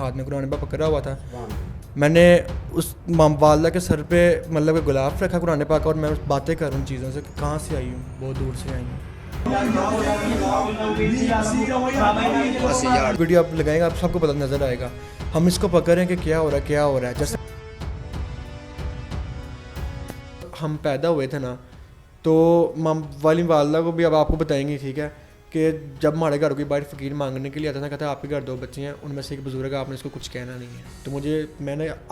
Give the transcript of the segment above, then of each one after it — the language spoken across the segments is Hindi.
हाथ में कुरान पाक पकड़ा हुआ था। मैंने उस वालदा के सर पे मतलब गुलाब रखा कुरान पाक और मैं बातें कर रहा हूँ चीज़ों से, कहाँ से आई हूँ, बहुत दूर से आई हूँ। वीडियो आप लगाएंगे आप सबको पता नज़र आएगा। हम इसको पकड़ें कि क्या हो रहा है, क्या हो रहा है। जैसे हम पैदा हुए थे ना, तो वाली वालदा को भी अब आपको बताएंगे, ठीक है, कि जब हमारे घर कोई बाहर फ़कीर मांगने के लिए आता था, कहता आपके घर 2 बच्चे हैं, उनमें से एक बुजुर्ग है, आपने इसको कुछ कहना नहीं है। तो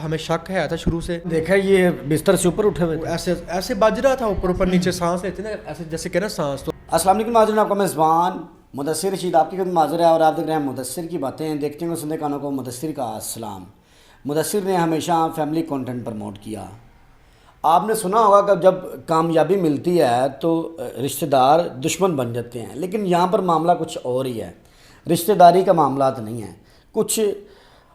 हमें शक है था शुरू से। देखा ये बिस्तर से ऊपर उठे हुए ऐसे ऐसे बज रहा था, ऊपर ऊपर नीचे सांस लेते ना, ऐसे जैसे कहना सांस। तो अस्सलाम वालेकुम नाज़रीन, आपका मेज़बान मुदस्सिर रशीद आपकी खिदमत में हाज़िर है और आप देख रहे हैं मुदस्सिर की बातें। देखते हैं सुनने कानों को मुदस्सिर का अस्सलाम। मुदस्सिर ने हमेशा फैमिली कंटेंट प्रमोट किया। आपने सुना होगा कि जब कामयाबी मिलती है तो रिश्तेदार दुश्मन बन जाते हैं, लेकिन यहाँ पर मामला कुछ और ही है। रिश्तेदारी का मामलात नहीं है, कुछ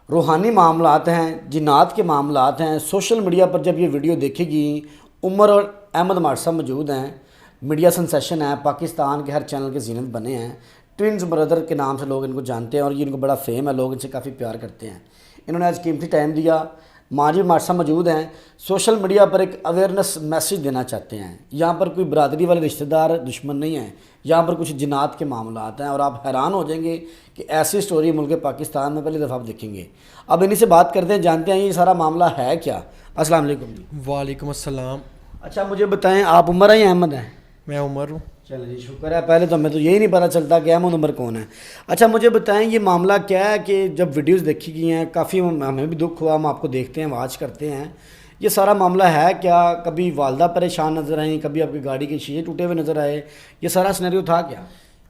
रूहानी मामलात हैं, जिन्नात के मामलात हैं। सोशल मीडिया पर जब ये वीडियो देखेगी, उमर और अहमद मार्सा मौजूद हैं, मीडिया सेंसेशन है, पाकिस्तान के हर चैनल के जीनत बने हैं। ट्विंस ब्रदर के नाम से लोग इनको जानते हैं और ये इनको बड़ा फेम है, लोग इनसे काफ़ी प्यार करते हैं। इन्होंने आज कीमती टाइम दिया। माजी मार्सा मौजूद हैं, सोशल मीडिया पर एक अवेयरनेस मैसेज देना चाहते हैं। यहाँ पर कोई बरादरी वाले रिश्तेदार दुश्मन नहीं हैं, यहाँ पर कुछ जिन्नात के मामलात हैं और आप हैरान हो जाएंगे कि ऐसी स्टोरी मुल्क पाकिस्तान में पहली दफ़ा आप देखेंगे। अब इन्हीं से बात करते हैं, जानते हैं ये सारा मामला है क्या। अस्सलाम वालेकुम। वालेकुम अस्सलाम। अच्छा मुझे बताएं, आप उमर हैं या अहमद हैं? मैं उमर हूँ। चलो जी, शुक्र है। पहले तो हमें तो यही नहीं पता चलता कि अहमद उमर कौन है। अच्छा मुझे बताएं, ये मामला क्या है कि जब वीडियोस देखी गई हैं, काफ़ी हमें भी दुख हुआ, हम आपको देखते हैं, वाच करते हैं। ये सारा मामला है क्या? कभी वालदा परेशान नज़र आई, कभी आपकी गाड़ी के शीशे टूटे हुए नज़र आए, ये सारा सिनेरियो था क्या?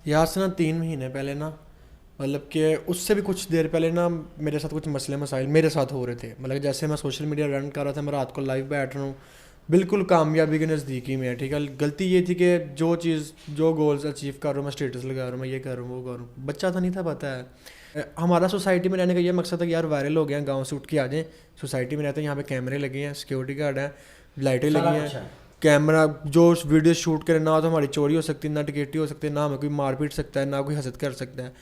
यार से ना 3 महीने पहले ना, मतलब कि उससे भी कुछ देर पहले ना मेरे साथ कुछ मसले मसाइल मेरे साथ हो रहे थे। मतलब जैसे मैं सोशल मीडिया रन कर रहा था, मैं रात को लाइव बैठ रहा हूँ, बिल्कुल कामयाबी के नज़दीकी में है, ठीक है। गलती ये थी कि जो गोल्स अचीव कर रहा हूँ, मैं स्टेटस लगा रहा हूँ, मैं ये कर रहा हूँ, वो कर रहा हूँ। बच्चा तो नहीं था, पता है। हमारा सोसाइटी में रहने का ये मकसद है कि यार वायरल हो गया, गांव से उठ के आ जाएं। सोसाइटी में रहते हैं, यहाँ पे कैमरे लगे हैं, सिक्योरिटी गार्ड हैं, लाइटें लगी हैं, कैमरा, जो वीडियो शूट करे ना तो हमारी चोरी हो सकती है, ना टिकटी हो सकती है, ना हमें कोई मार पीट सकता है, ना कोई हसद कर सकता है।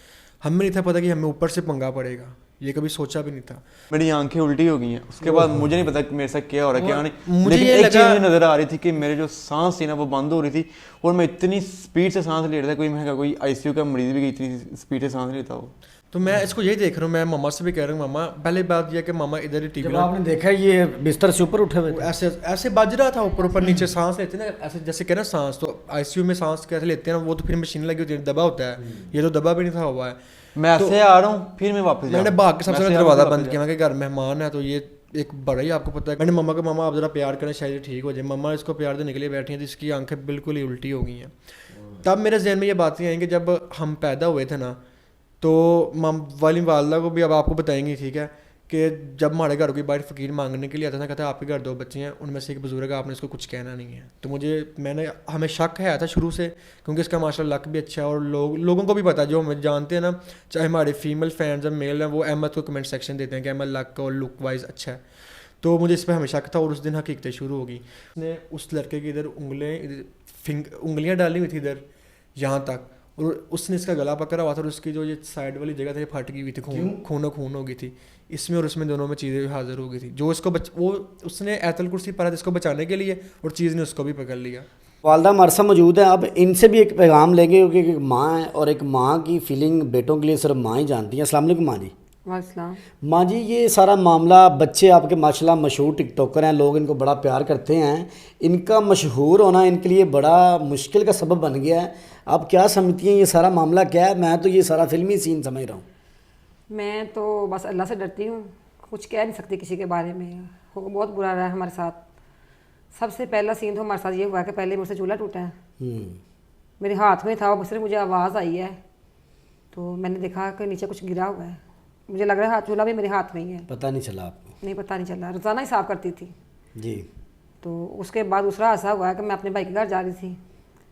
हमें नहीं था पता कि हमें ऊपर से पंगा पड़ेगा, ये कभी सोचा भी नहीं था। मेरी आंखें उल्टी हो गई हैं, उसके बाद मुझे नहीं पता कि मेरे साथ क्या हो रहा है क्या नहीं। मुझे लेकिन ये एक चीज़ लगा, मुझे नज़र आ रही थी कि मेरे जो सांस थी ना वो बंद हो रही थी और मैं इतनी स्पीड से सांस ले रहा था, कोई आईसीयू का मरीज भी इतनी स्पीड से सांस लेता हो। तो मैं इसको यही देख रहा हूँ। मैं मम्मा से भी कह रहा हूँ, मम्मा पहले बात यह कि मम्मा इधर ही टीवी, जब आपने देखा ये बिस्तर से ऊपर उठे हुए थे, ऐसे ऐसे बज रहा था, ऊपर ऊपर नीचे सांस लेते ना, ऐसे जैसे कहना सांस। तो आईसीयू में सांस कैसे लेते हैं, वो तो फिर मशीन लगी होती है, दबा होता है, ये तो दबा भी नहीं था हुआ है। मैं ऐसे आ रहा हूँ, फिर मैं वापस मैंने भाग के सबसे पहले दरवाज़ा बंद किया, मैं घर मेहमान है तो ये एक बड़ा ही आपको पता है। मैंने मम्मा को, मम्मा आप ज़रा प्यार करें शायद ठीक हो जाए। मम्मा इसको प्यार देने के लिए बैठी हैं तो इसकी आंखें बिल्कुल ही उल्टी हो गई हैं। तब मेरे जहन में ये बातें आई कि जब हम पैदा हुए थे ना, तो वाली वालदा को भी अब आपको बताएंगे, ठीक है, कि जब हमारे घर कोई बाहर फ़कीर मांगने के लिए आता था, कहता आपके घर 2 बच्चे हैं, उनमें से एक बुजुर्ग है, आपने इसको कुछ कहना नहीं है। तो हमें शक है था शुरू से, क्योंकि इसका माशाल्लाह लक भी अच्छा है और लोगों को भी पता है, जो हमें जानते हैं ना, चाहे हमारे फीमेल फैंस हैं, मेल हैं, वो अहमद को कमेंट सेक्शन देते हैं कि अहमद लक और लुक वाइज अच्छा है। तो मुझे इस पर हमें शक था और उस दिन हकीकतें शुरू हो गई। उसने उस लड़के की इधर उंगलियाँ डाली हुई थी, इधर यहाँ तक, और उसने इसका गला पकड़ा हुआ था और उसकी जो ये साइड वाली जगह थी फट गई हुई थी, खून हो गई थी इसमें, और उसमें दोनों में चीज़ें हाजिर हो गई थी। जो इसको उसने आयतुल कुर्सी पढ़ा था इसको बचाने के लिए, और चीज़ ने उसको भी पकड़ लिया। वालदा मार्सा मौजूद है। अब इनसे भी एक पैगाम लेंगे, क्योंकि एक माँ है और एक माँ की फीलिंग बेटों के लिए सिर्फ माँ ही जानती है। अस्सलाम वालेकुम माँ जी। वालेकुम। माँ जी, ये सारा मामला, बच्चे आपके माशाल्लाह मशहूर टिकटॉकर हैं, लोग इनको बड़ा प्यार करते हैं, इनका मशहूर होना इनके लिए बड़ा मुश्किल का सबब बन गया है। आप क्या समझती हैं, ये सारा मामला क्या है? मैं तो ये सारा फिल्मी सीन समझ रहा हूँ। मैं तो बस अल्लाह से डरती हूँ, कुछ कह नहीं सकती किसी के बारे में। बहुत बुरा रहा है हमारे साथ। सबसे पहला सीन तो हमारे साथ ये हुआ कि पहले मुझसे चूल्हा टूटा है, मेरे हाथ में था, बस मुझे आवाज़ आई है तो मैंने देखा कि नीचे कुछ गिरा हुआ है। मुझे लग रहा है चूल्हा भी मेरे हाथ में ही है। पता नहीं चला आपको? नहीं, पता नहीं चला, रोज़ाना ही साफ़ करती थी जी। तो उसके बाद दूसरा हादसा हुआ है कि मैं अपने भाई के घर जा रही थी,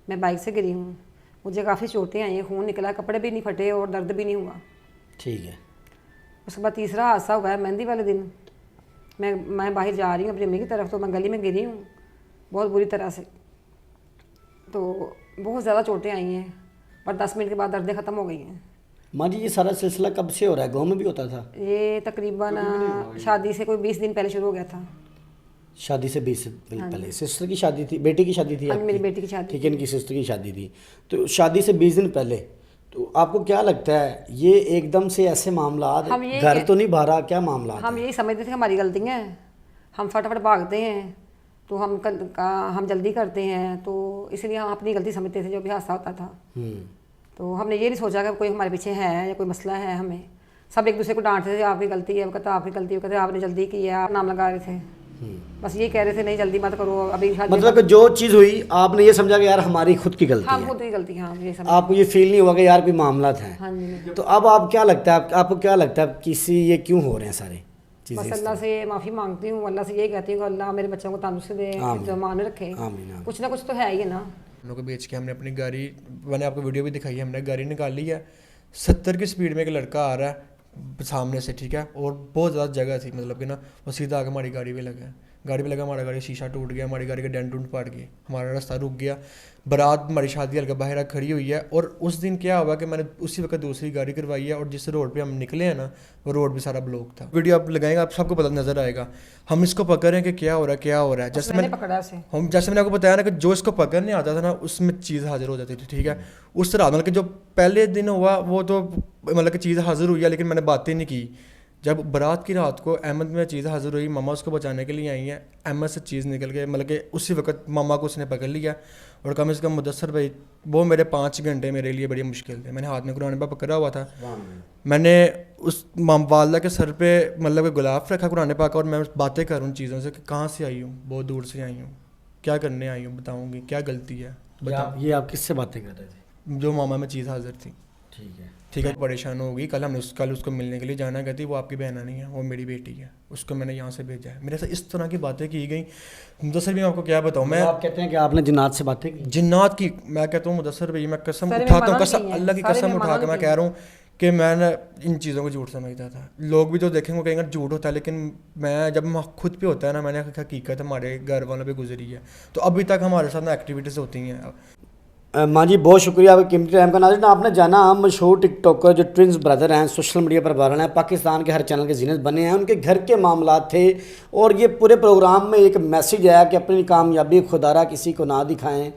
मैं बाइक से गिरी हूँ, मुझे काफ़ी चोटें आई हैं, खून निकला, कपड़े भी नहीं फटे और दर्द भी नहीं हुआ। ठीक है। उसके बाद तीसरा हादसा हुआ है मेहंदी वाले दिन। मैं बाहर जा रही हूँ अपनी अम्मी की तरफ, तो मैं गली में गिरी हूँ बहुत बुरी तरह से, तो बहुत ज़्यादा चोटें आई हैं और 10 मिनट के बाद दर्दें ख़त्म हो गई हैं। माँ जी ये सारा सिलसिला कब से हो रहा है, गाँव में भी होता था? ये तकरीबन शादी से कोई 20 दिन पहले शुरू हो गया था। शादी से 20 दिन पहले सिस्टर की शादी थी, बेटी की शादी थी हाँ, आपकी? मेरी बेटी की शादी ठीक है, इनकी सिस्टर की शादी थी। तो शादी से 20 दिन पहले, तो आपको क्या लगता है ये एकदम से ऐसे मामला, हम ये घर तो नहीं भरा, क्या मामला? हम यही समझते थे कि हमारी गलती है, हम फटाफट भागते हैं तो हम जल्दी करते हैं, तो इसलिए हम अपनी गलती समझते थे जो भी हादसा होता था। तो हमने ये नहीं सोचा कि कोई हमारे पीछे है या कोई मसला है। हमें सब एक दूसरे को डांटते थे, आपकी गलती है, वो कहता आपकी गलती है, वो कहते आपने जल्दी की है, आप नाम लगा रहे थे। बस ये कह रहे थे नहीं जल्दी मत करो अभी शादी। मतलब कि जो चीज़ हुई आपने ये समझा कि यार हमारी खुद की गलती हाँ है, खुद की गलती, हाँ ये समझ। आपको ये फील नहीं हुआ कि यार कोई मामला था? हाँ जी। तो अब आप क्या लगता है, आपको क्या लगता है किसी ये क्यों हो रहे हैं सारे बस चीज़ें? अल्लाह से माफ़ी मांगती हूँ, अल्लाह से यही कहती हूँ कि अल्लाह मेरे बच्चों को तंदुरुस्ती दे, जमान में रखे। आमीन, आमीन। कुछ ना कुछ तो है ही है ना। हम लोग को बेच के हमने अपनी गाड़ी, मैंने आपको वीडियो भी दिखाई है, हमने गाड़ी निकाल ली है। 70 की स्पीड में एक लड़का आ रहा है सामने से, ठीक है, और बहुत ज़्यादा जगह थी, मतलब कि ना वो सीधा आके हमारी गाड़ी पे लगा, हमारा गाड़ी शीशा टूट गया, हमारी गाड़ी का डेंट उंट फाड़ गए, हमारा रास्ता रुक गया। बारात हमारी शादी हल्का बाहर खड़ी हुई है, और उस दिन क्या हुआ कि मैंने उसी वक्त दूसरी गाड़ी करवाई है, और जिस रोड पे हम निकले हैं ना वो रोड भी सारा ब्लॉक था। वीडियो आप लगाएंगे आप सबको पता नजर आएगा। हम इसको पकड़ रहे हैं कि क्या हो रहा है। जैसे मैंने पकड़ा उसे, जैसे मैंने आपको बताया ना कि जो इसको पकड़ने आता था ना उसमें चीज़ हाजिर हो जाती थी, ठीक है। उस तरह मतलब कि जो पहले दिन हुआ वो तो मतलब कि चीज़ हाजिर हुई है, लेकिन मैंने बातें नहीं की। जब बारात की रात को अहमद में चीज़ हाजिर हुई, मामा उसको बचाने के लिए आई हैं, अहमद से चीज़ निकल गई, मतलब कि उसी वक्त मामा को उसने पकड़ लिया। और कम से कम मुदस्सर भाई, वो मेरे 5 घंटे मेरे लिए बड़ी मुश्किल थे। मैंने हाथ में कुरान पाक पकड़ा हुआ था, मैंने उस वालदा के सर पे मतलब कि गुलाब रखा कुरान पाक, और मैं बातें करूँ चीज़ों से कि कहाँ से आई हूँ, बहुत दूर से आई हूँ, क्या करने आई हूँ, बताऊँगी क्या गलती है बताओ। ये आप किससे बातें कर रहे थे? जो मामा में चीज़ हाजिर थी, ठीक है। परेशान होगी। कल उसको मिलने के लिए जाना, कहती वो आपकी बहना नहीं है, वो मेरी बेटी है, उसको मैंने यहाँ से भेजा है। मेरे से इस तरह की बातें की गई। मुदस्सर भी मैं आपको क्या बताऊँ, मैं आप कहते हैं कि आपने जिन्नात से बातें की? जिन्नात की मैं कहता हूँ मुदस्सर भाई, मैं कसम सारे उठाता हूँ, मेहमानों कसम की हैं, अल्लाह की सारे कसम उठा के मेहमानों मैं की कह रहा हूँ कि मैं इन चीज़ों को झूठ समझता था। लोग भी जो देखेंगे वो कहेंगे झूठ होता है, लेकिन मैं जब खुद पे होता है ना, मैंने हकीकत हमारे घर वालों पे गुजरी है। तो अभी तक हमारे साथ ना एक्टिविटीज़ होती हैं। माँ जी बहुत शुक्रिया आपके कीमती टाइम का। नाज़रीन आपने जाना मशहूर टिकटॉकर जो ट्विंस ब्रदर हैं, सोशल मीडिया पर वायरल हैं, पाकिस्तान के हर चैनल के जीनत बने हैं, उनके घर के मामला थे। और ये पूरे प्रोग्राम में एक मैसेज आया कि अपनी कामयाबी खुदारा किसी को ना दिखाएं।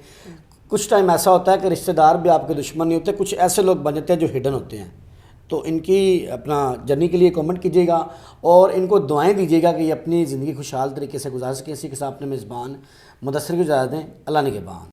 कुछ टाइम ऐसा होता है कि रिश्तेदार भी आपके दुश्मन नहीं होते, कुछ ऐसे लोग बन जाते हैं जो हिडन होते हैं। तो इनकी अपना जर्नी के लिए कमेंट कीजिएगा और इनको दुआएं दीजिएगा कि ये अपनी ज़िंदगी खुशहाल तरीके से गुजार सकें। इसी के साथ अपने मेज़बान मुदस्सिर को इजाज़त दें। अल्लाह ने के बाद।